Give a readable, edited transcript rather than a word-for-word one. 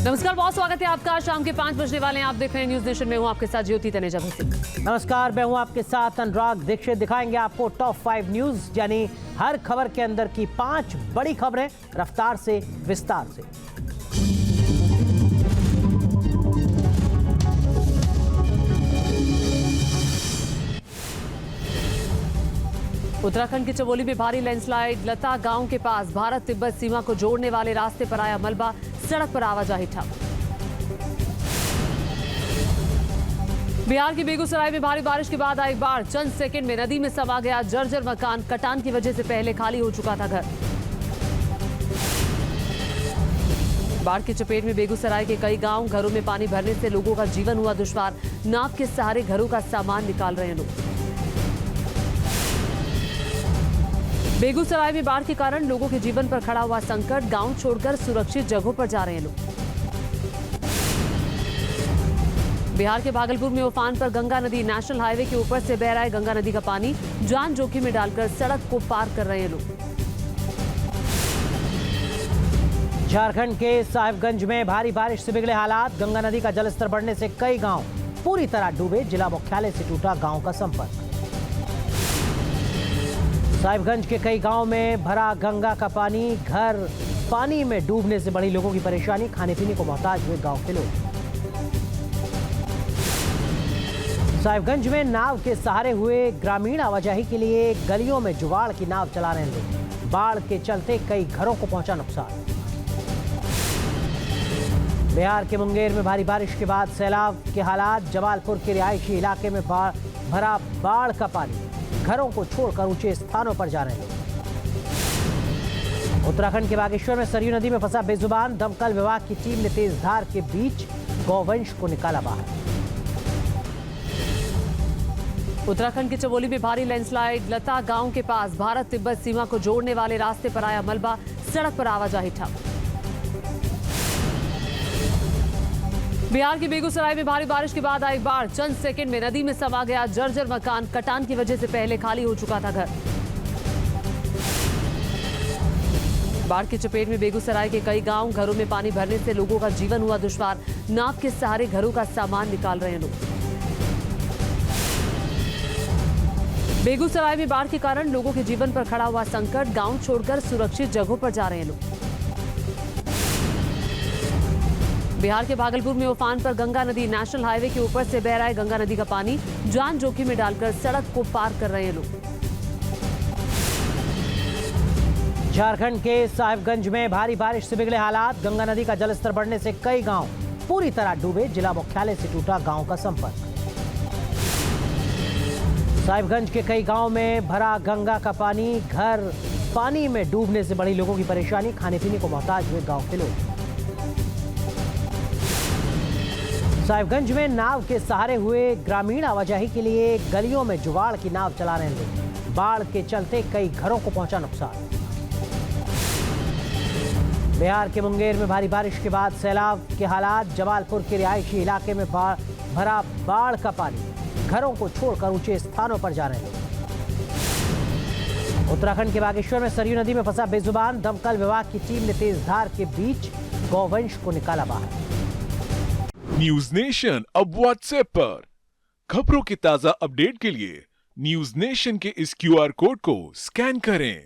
नमस्कार, बहुत स्वागत है आपका। शाम के 5 बजने वाले हैं। आप देख रहे हैं न्यूज नेशन में। हूं आपके साथ ज्योति तनेजा भसी। नमस्कार, मैं हूं आपके साथ अनुराग दीक्षित। दिखाएंगे आपको टॉप 5 न्यूज, यानी हर खबर के अंदर की 5 बड़ी खबरें रफ्तार से, विस्तार से। उत्तराखंड के चमोली में भारी लैंडस्लाइड। लता गांव के पास भारत तिब्बत सीमा को जोड़ने वाले रास्ते पर आया मलबा, सड़क पर आवाजाही ठप। बिहार के बेगूसराय में भारी बारिश के बाद आई बाढ़। चंद सेकंड में नदी में समा गया जर्जर मकान। कटान की वजह से पहले खाली हो चुका था घर। बाढ़ की चपेट में बेगूसराय के कई गांव। घरों में पानी भरने से लोगों का जीवन हुआ दुश्वार। नाव के सहारे घरों का सामान निकाल रहे हैं लोग। बेगूसराय में बाढ़ के कारण लोगों के जीवन पर खड़ा हुआ संकट। गांव छोड़कर सुरक्षित जगहों पर जा रहे हैं लोग। बिहार के भागलपुर में उफान पर गंगा नदी। नेशनल हाईवे के ऊपर से बह रहा है गंगा नदी का पानी। जान जोखिम में डालकर सड़क को पार कर रहे हैं लोग। झारखंड के साहिबगंज में भारी बारिश से बिगड़े हालात। गंगा नदी का जलस्तर बढ़ने से कई गांव पूरी तरह डूबे। जिला मुख्यालय से टूटा गांव का संपर्क। साहिबगंज के कई गांव में भरा गंगा का पानी। घर पानी में डूबने से बढ़ी लोगों की परेशानी। खाने पीने को मोहताज हुए गांव के लोग। साहिबगंज में नाव के सहारे हुए ग्रामीण आवाजाही के लिए गलियों में जुगाड़ की नाव चला रहे हैं लोग। बाढ़ के चलते कई घरों को पहुंचा नुकसान। बिहार के मुंगेर में भारी बारिश के बाद सैलाब के हालात। जमालपुर के रिहायशी इलाके में भरा बाढ़ का पानी। घरों को छोड़कर ऊंचे स्थानों पर जा रहे हैं लोग। उत्तराखंड के बागेश्वर में सरयू नदी में फंसा बेजुबान। दमकल विभाग की टीम ने तेज धार के बीच गौवंश को निकाला बाहर। उत्तराखंड के चमोली में भारी लैंडस्लाइड। लता गांव के पास भारत तिब्बत सीमा को जोड़ने वाले रास्ते पर आया मलबा, सड़क पर आवाजाही ठप। बिहार के बेगूसराय में भारी बारिश के बाद आई बाढ़। चंद सेकंड में नदी में समा गया जर्जर मकान। कटान की वजह से पहले खाली हो चुका था घर। बाढ़ की चपेट में बेगूसराय के कई गांव। घरों में पानी भरने से लोगों का जीवन हुआ दुश्वार। नाव के सहारे घरों का सामान निकाल रहे हैं लोग। बेगूसराय में बाढ़ के कारण लोगों के जीवन पर खड़ा हुआ संकट। गांव छोड़कर सुरक्षित जगहों पर जा रहे हैं लोग। बिहार के भागलपुर में उफान पर गंगा नदी। नेशनल हाईवे के ऊपर से बह रहा है गंगा नदी का पानी। जान जोखिम में डालकर सड़क को पार कर रहे हैं लोग। झारखंड के साहिबगंज में भारी बारिश से बिगड़े हालात। गंगा नदी का जलस्तर बढ़ने से कई गांव पूरी तरह डूबे। जिला मुख्यालय से टूटा गांव का संपर्क। साहिबगंज के कई गांव में भरा गंगा का पानी। घर पानी में डूबने से बढ़ी लोगों की परेशानी। खाने पीने को मोहताज हुए गांव के लोग। साहिबगंज में नाव के सहारे हुए ग्रामीण आवाजाही के लिए गलियों में जुगाड़ की नाव चला रहे हैं लोग। बाढ़ के चलते कई घरों को पहुंचा नुकसान। बिहार के मुंगेर में भारी बारिश के बाद सैलाब के हालात। जमालपुर के रिहायशी इलाके में भरा बाढ़ का पानी। घरों को छोड़कर ऊंचे स्थानों पर जा रहे हैं। उत्तराखंड के बागेश्वर में सरयू नदी में फंसा बेजुबान। दमकल विभाग की टीम ने तेज धार के बीच गौवंश को निकाला बाहर। न्यूज नेशन अब व्हाट्सएप पर खबरों की ताजा अपडेट के लिए न्यूज नेशन के इस क्यूआर कोड को स्कैन करें।